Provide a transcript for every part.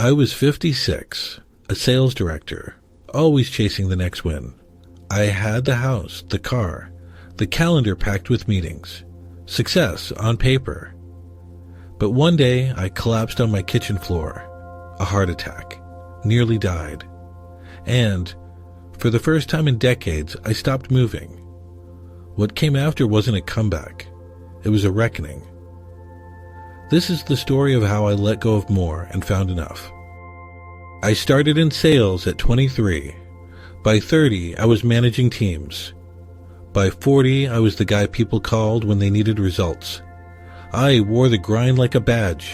I was 56, a sales director, always chasing the next win. I had the house, the car, the calendar packed with meetings, success on paper. But one day I collapsed on my kitchen floor, a heart attack, nearly died. And, for the first time in decades, I stopped moving. What came after wasn't a comeback. It was a reckoning. This is the story of how I let go of more and found enough. I started in sales at 23. By 30, I was managing teams. By 40, I was the guy people called when they needed results. I wore the grind like a badge.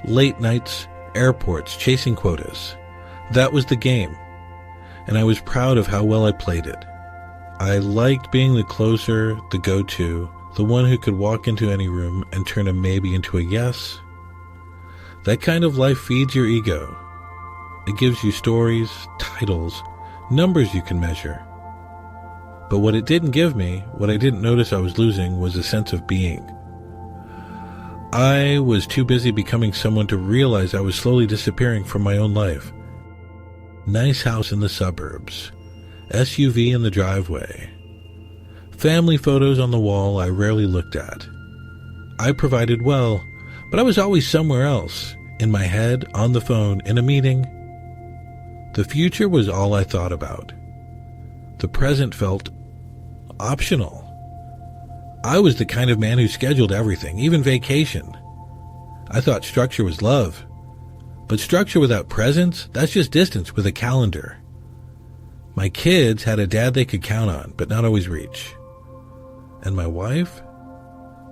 Late nights, airports, chasing quotas. That was the game. And I was proud of how well I played it. I liked being the closer, the go-to, the one who could walk into any room and turn a maybe into a yes. That kind of life feeds your ego. It gives you stories, titles, numbers you can measure. But what it didn't give me, what I didn't notice I was losing, was a sense of being. I was too busy becoming someone to realize I was slowly disappearing from my own life. Nice house in the suburbs, SUV in the driveway, family photos on the wall I rarely looked at. I provided well, but I was always somewhere else, in my head, on the phone, in a meeting. The future was all I thought about. The present felt optional. I was the kind of man who scheduled everything, even vacation. I thought structure was love. But structure without presence, that's just distance with a calendar. My kids had a dad they could count on, but not always reach. And my wife?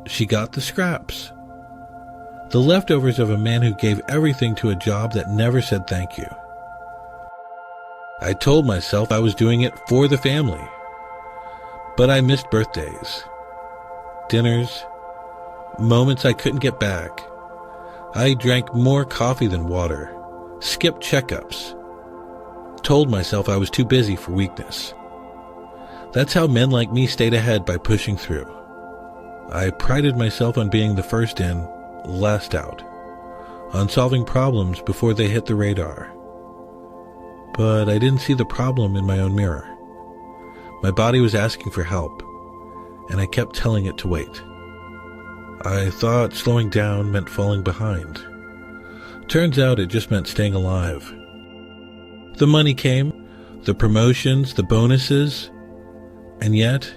She got the scraps. The leftovers of a man who gave everything to a job that never said thank you. I told myself I was doing it for the family. But I missed birthdays, dinners, moments I couldn't get back. I drank more coffee than water, skipped checkups, told myself I was too busy for weakness. That's how men like me stayed ahead by pushing through. I prided myself on being the first in, last out, on solving problems before they hit the radar. But I didn't see the problem in my own mirror. My body was asking for help, and I kept telling it to wait. I thought slowing down meant falling behind. Turns out it just meant staying alive. The money came, the promotions, the bonuses, and yet,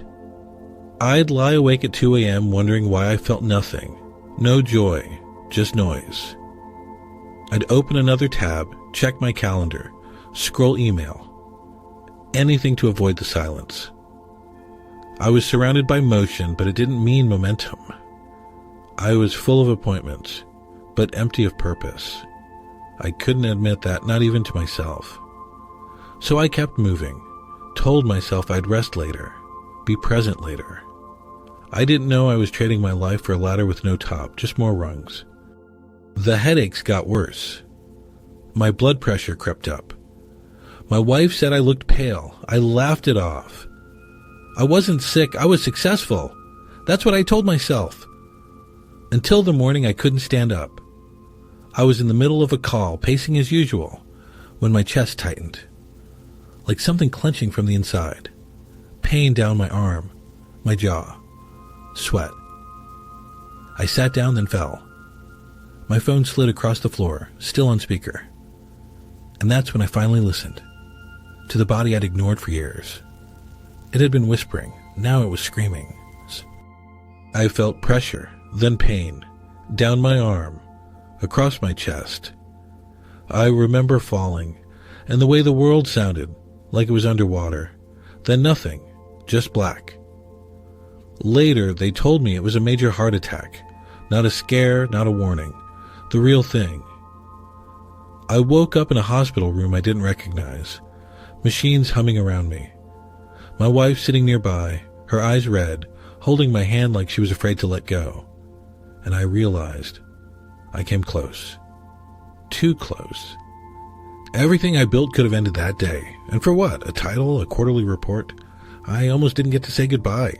I'd lie awake at 2 a.m. wondering why I felt nothing. No joy, just noise. I'd open another tab, check my calendar, scroll email. Anything to avoid the silence. I was surrounded by motion, but it didn't mean momentum. I was full of appointments, but empty of purpose. I couldn't admit that, not even to myself. So I kept moving, told myself I'd rest later, be present later. I didn't know I was trading my life for a ladder with no top, just more rungs. The headaches got worse. My blood pressure crept up. My wife said I looked pale. I laughed it off. I wasn't sick, I was successful. That's what I told myself. Until the morning I couldn't stand up. I was in the middle of a call, pacing as usual, when my chest tightened, like something clenching from the inside. Pain down my arm, my jaw, sweat. I sat down, then fell. My phone slid across the floor, still on speaker. And that's when I finally listened, to the body I'd ignored for years. It had been whispering, now it was screaming. I felt pressure, then pain, down my arm, across my chest. I remember falling, and the way the world sounded, like it was underwater. Then nothing, just black. Later, they told me it was a major heart attack. Not a scare, not a warning. The real thing. I woke up in a hospital room I didn't recognize. Machines humming around me. My wife sitting nearby, her eyes red, holding my hand like she was afraid to let go. And I realized I came close. Too close. Everything I built could have ended that day. And for what? A title? A quarterly report? I almost didn't get to say goodbye.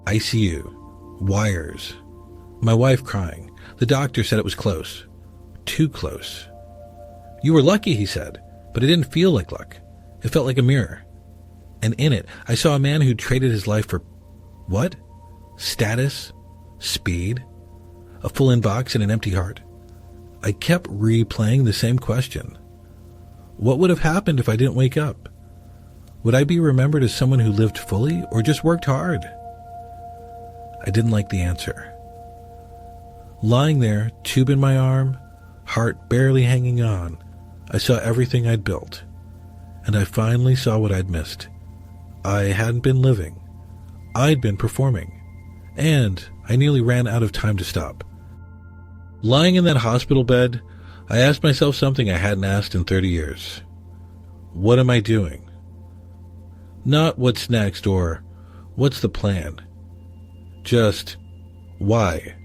ICU. Wires. My wife crying. The doctor said it was close. Too close. You were lucky, he said, but it didn't feel like luck. It felt like a mirror. And in it, I saw a man who traded his life for what? Status? Speed? A full inbox and an empty heart? I kept replaying the same question. What would have happened if I didn't wake up? Would I be remembered as someone who lived fully or just worked hard? I didn't like the answer. Lying there, tube in my arm, heart barely hanging on, I saw everything I'd built. And I finally saw what I'd missed. I hadn't been living. I'd been performing. And I nearly ran out of time to stop. Lying in that hospital bed, I asked myself something I hadn't asked in 30 years. What am I doing? Not what's next or what's the plan. Just why?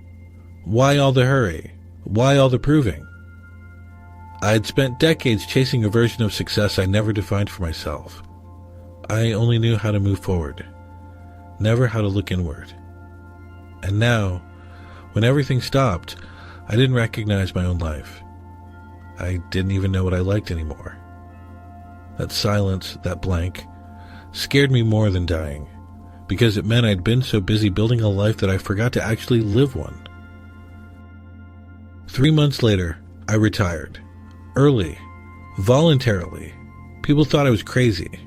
Why all the hurry? Why all the proving? I'd spent decades chasing a version of success I never defined for myself. I only knew how to move forward, never how to look inward. And now, when everything stopped, I didn't recognize my own life. I didn't even know what I liked anymore. That silence, that blank, scared me more than dying, because it meant I'd been so busy building a life that I forgot to actually live one. 3 months later, I retired. Early. Voluntarily. People thought I was crazy.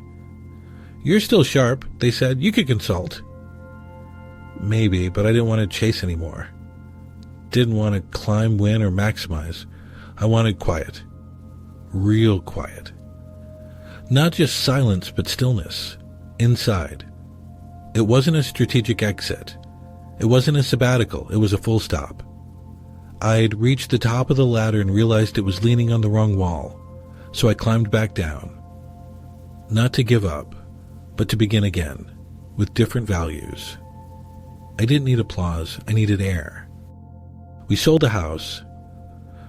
You're still sharp, they said. You could consult. Maybe, but I didn't want to chase anymore. Didn't want to climb, win, or maximize. I wanted quiet. Real quiet. Not just silence, but stillness. Inside. It wasn't a strategic exit. It wasn't a sabbatical. It was a full stop. I'd reached the top of the ladder and realized it was leaning on the wrong wall, so I climbed back down. Not to give up, but to begin again, with different values. I didn't need applause, I needed air. We sold a house,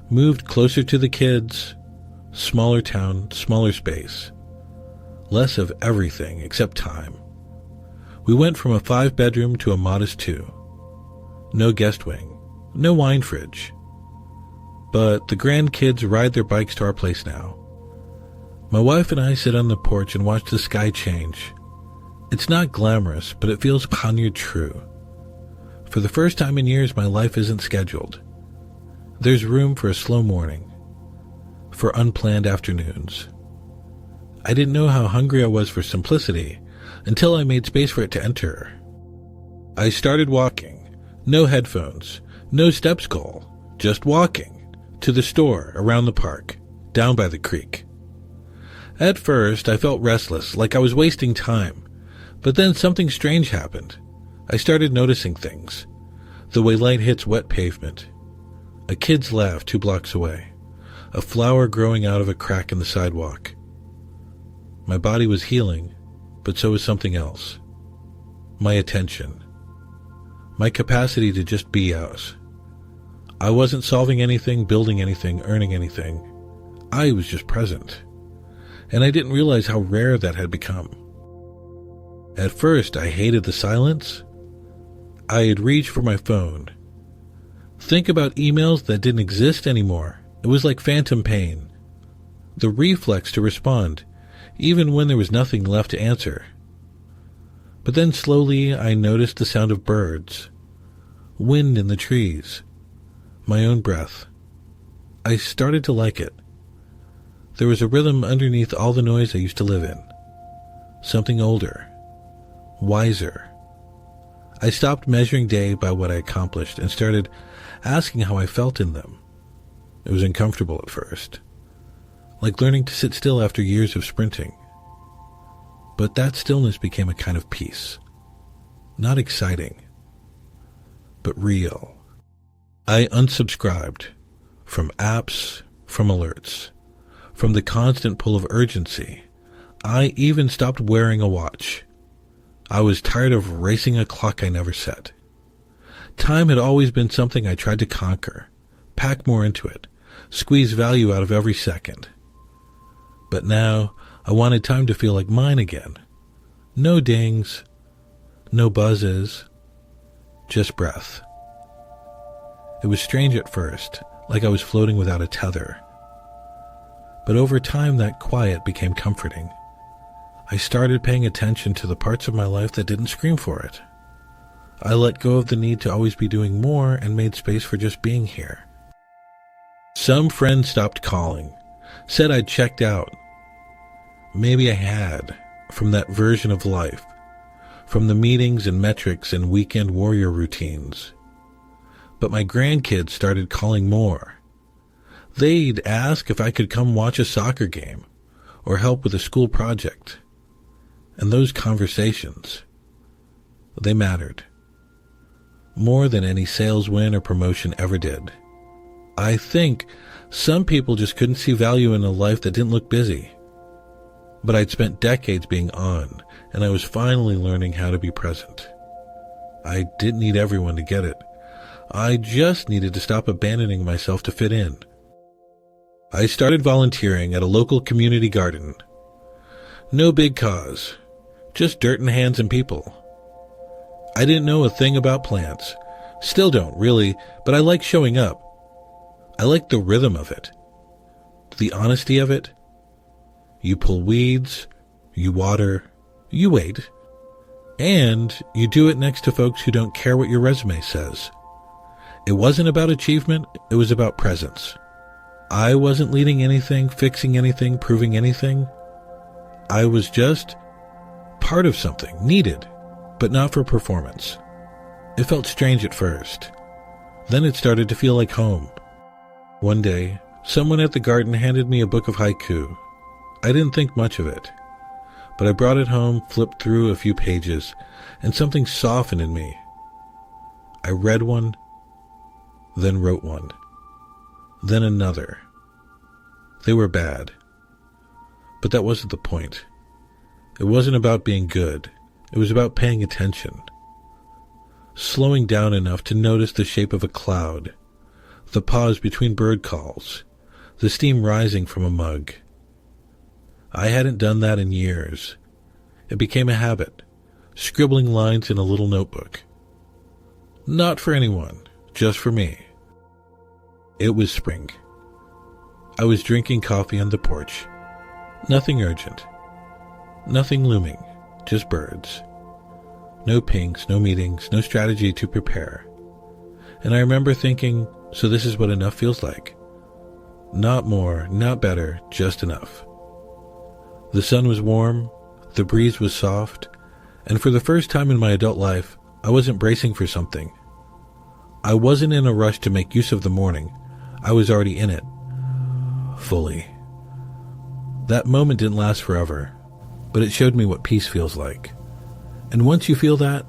moved closer to the kids, smaller town, smaller space, less of everything except time. We went from a 5-bedroom to a modest 2. No guest wing. No wine fridge. But the grandkids ride their bikes to our place now. My wife and I sit on the porch and watch the sky change. It's not glamorous, but it feels poniard true. For the first time in years, my life isn't scheduled. There's room for a slow morning, for unplanned afternoons. I didn't know how hungry I was for simplicity until I made space for it to enter. I started walking. No headphones. No steps goal, just walking, to the store, around the park, down by the creek. At first, I felt restless, like I was wasting time, but then something strange happened. I started noticing things. The way light hits wet pavement. A kid's laugh 2 blocks away. A flower growing out of a crack in the sidewalk. My body was healing, but so was something else. My attention. My capacity to just be out. I wasn't solving anything, building anything, earning anything. I was just present. And I didn't realize how rare that had become. At first, I hated the silence. I had reached for my phone. Think about emails that didn't exist anymore. It was like phantom pain. The reflex to respond, even when there was nothing left to answer. But then slowly I noticed the sound of birds, wind in the trees, my own breath. I started to like it. There was a rhythm underneath all the noise I used to live in. Something older, wiser. I stopped measuring day by what I accomplished and started asking how I felt in them. It was uncomfortable at first, like learning to sit still after years of sprinting. But that stillness became a kind of peace. Not exciting, but real. I unsubscribed from apps, from alerts, from the constant pull of urgency. I even stopped wearing a watch. I was tired of racing a clock I never set. Time had always been something I tried to conquer, pack more into it, squeeze value out of every second. But now I wanted time to feel like mine again. No dings, no buzzes, just breath. It was strange at first, like I was floating without a tether. But over time, that quiet became comforting. I started paying attention to the parts of my life that didn't scream for it. I let go of the need to always be doing more and made space for just being here. Some friends stopped calling, said I'd checked out. Maybe I had, from that version of life, from the meetings and metrics and weekend warrior routines. But my grandkids started calling more. They'd ask if I could come watch a soccer game or help with a school project. And those conversations, they mattered. More than any sales win or promotion ever did. I think some people just couldn't see value in a life that didn't look busy. But I'd spent decades being on, and I was finally learning how to be present. I didn't need everyone to get it. I just needed to stop abandoning myself to fit in. I started volunteering at a local community garden. No big cause, just dirt and hands and people. I didn't know a thing about plants. Still don't, really, but I like showing up. I like the rhythm of it. The honesty of it. You pull weeds, you water, you wait, and you do it next to folks who don't care what your resume says. It wasn't about achievement, it was about presence. I wasn't leading anything, fixing anything, proving anything. I was just part of something, needed, but not for performance. It felt strange at first. Then it started to feel like home. One day, someone at the garden handed me a book of haiku. I didn't think much of it, but I brought it home, flipped through a few pages, and something softened in me. I read one, then wrote one, then another. They were bad, but that wasn't the point. It wasn't about being good. It was about paying attention, slowing down enough to notice the shape of a cloud, the pause between bird calls, the steam rising from a mug. I hadn't done that in years. It became a habit, scribbling lines in a little notebook. Not for anyone, just for me. It was spring. I was drinking coffee on the porch. Nothing urgent. Nothing looming, just birds. No pings, no meetings, no strategy to prepare. And I remember thinking, so this is what enough feels like. Not more, not better, just enough. The sun was warm, the breeze was soft, and for the first time in my adult life, I wasn't bracing for something. I wasn't in a rush to make use of the morning. I was already in it. Fully. That moment didn't last forever, but it showed me what peace feels like. And once you feel that,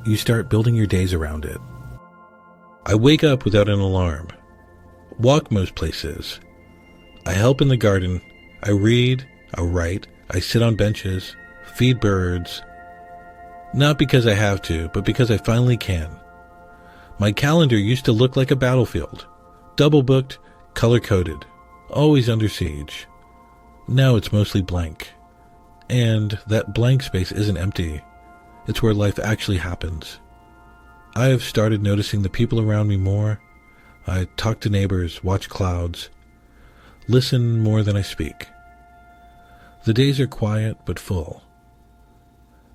you start building your days around it. I wake up without an alarm, walk most places. I help in the garden, I read, I write, I sit on benches, feed birds. Not because I have to, but because I finally can. My calendar used to look like a battlefield, double booked, color-coded, always under siege. Now it's mostly blank. And that blank space isn't empty. It's where life actually happens. I have started noticing the people around me more. I talk to neighbors, watch clouds, listen more than I speak. The days are quiet but full.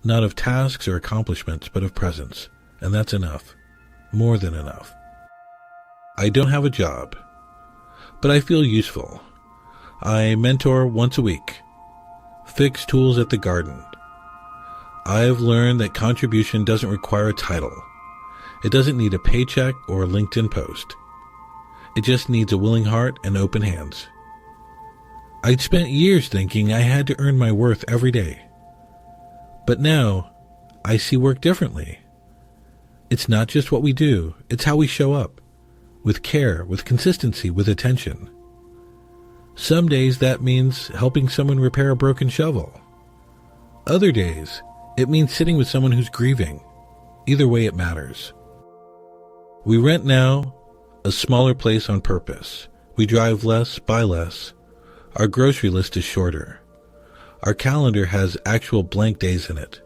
Not of tasks or accomplishments, but of presence. And that's enough. More than enough. I don't have a job, but I feel useful. I mentor once a week. Fix tools at the garden. I have learned that contribution doesn't require a title. It doesn't need a paycheck or a LinkedIn post. It just needs a willing heart and open hands. I'd spent years thinking I had to earn my worth every day. But now, I see work differently. It's not just what we do, it's how we show up. With care, with consistency, with attention. Some days that means helping someone repair a broken shovel. Other days, it means sitting with someone who's grieving. Either way, it matters. We rent now, a smaller place on purpose. We drive less, buy less. Our grocery list is shorter. Our calendar has actual blank days in it.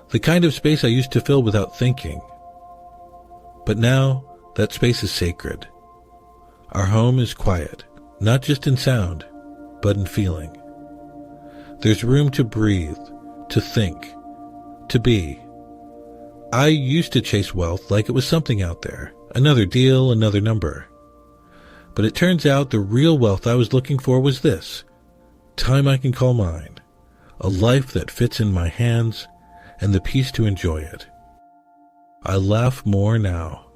The kind of space I used to fill without thinking. But now, that space is sacred. Our home is quiet, not just in sound, but in feeling. There's room to breathe, to think, to be. I used to chase wealth like it was something out there, another deal, another number. But it turns out the real wealth I was looking for was this: time I can call mine, a life that fits in my hands, and the peace to enjoy it. I laugh more now.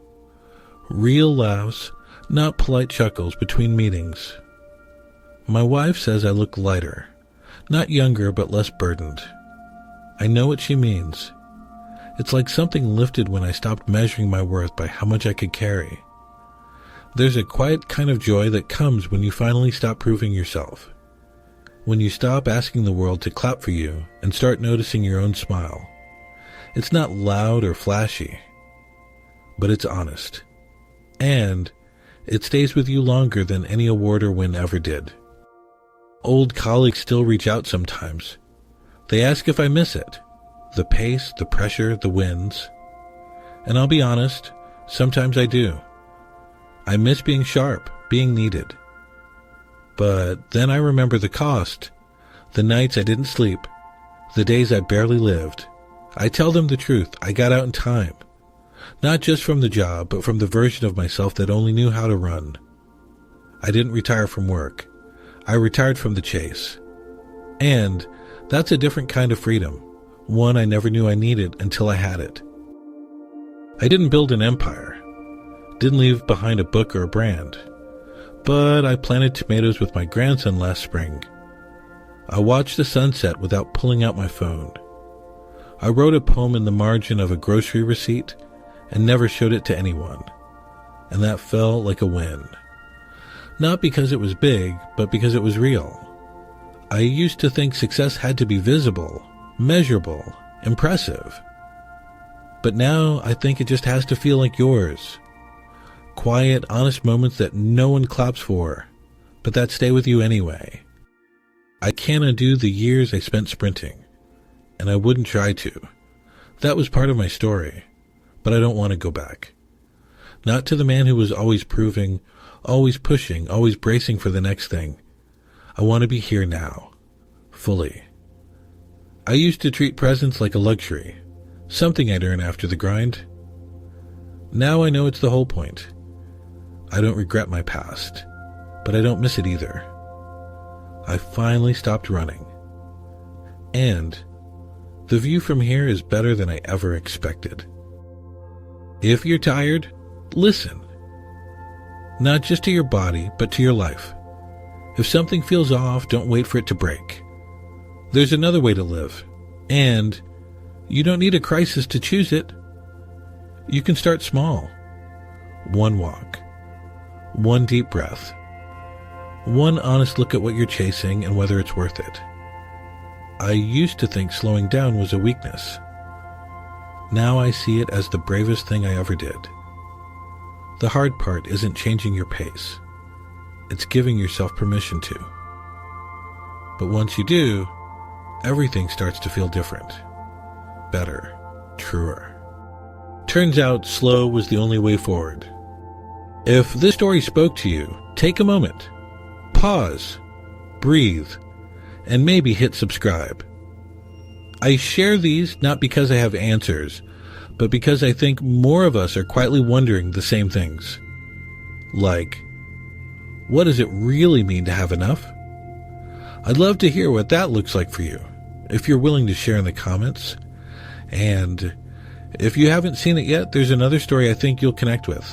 Real laughs, not polite chuckles between meetings. My wife says I look lighter, not younger but less burdened. I know what she means. It's like something lifted when I stopped measuring my worth by how much I could carry. There's a quiet kind of joy that comes when you finally stop proving yourself. When you stop asking the world to clap for you and start noticing your own smile. It's not loud or flashy, but it's honest. And it stays with you longer than any award or win ever did. Old colleagues still reach out sometimes. They ask if I miss it. The pace, the pressure, the wins. And I'll be honest, sometimes I do. I miss being sharp, being needed. But then I remember the cost, the nights I didn't sleep, the days I barely lived. I tell them the truth, I got out in time. Not just from the job, but from the version of myself that only knew how to run. I didn't retire from work. I retired from the chase. And that's a different kind of freedom. One I never knew I needed until I had it. I didn't build an empire, didn't leave behind a book or a brand, but I planted tomatoes with my grandson last spring. I watched the sunset without pulling out my phone. I wrote a poem in the margin of a grocery receipt and never showed it to anyone, and that felt like a win. Not because it was big, but because it was real. I used to think success had to be visible, measurable, impressive. But now I think it just has to feel like yours. Quiet, honest moments that no one claps for, but that stay with you anyway. I can't undo the years I spent sprinting, and I wouldn't try to. That was part of my story, but I don't want to go back. Not to the man who was always proving, always pushing, always bracing for the next thing. I want to be here now, fully. I used to treat presents like a luxury, something I'd earn after the grind. Now I know it's the whole point. I don't regret my past, but I don't miss it either. I finally stopped running. And the view from here is better than I ever expected. If you're tired, listen. Not just to your body, but to your life. If something feels off, don't wait for it to break. There's another way to live, and you don't need a crisis to choose it. You can start small. One walk, one deep breath, one honest look at what you're chasing and whether it's worth it. I used to think slowing down was a weakness. Now I see it as the bravest thing I ever did. The hard part isn't changing your pace. It's giving yourself permission to. But once you do, everything starts to feel different, better, truer. Turns out slow was the only way forward. If this story spoke to you, take a moment, pause, breathe, and maybe hit subscribe. I share these not because I have answers, but because I think more of us are quietly wondering the same things. Like, what does it really mean to have enough? I'd love to hear what that looks like for you, if you're willing to share in the comments. And if you haven't seen it yet, there's another story I think you'll connect with.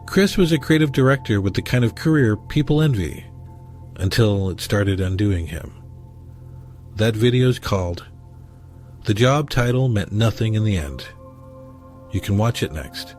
Chris was a creative director with the kind of career people envy, until it started undoing him. That video's called "The Job Title Meant Nothing in the End." You can watch it next.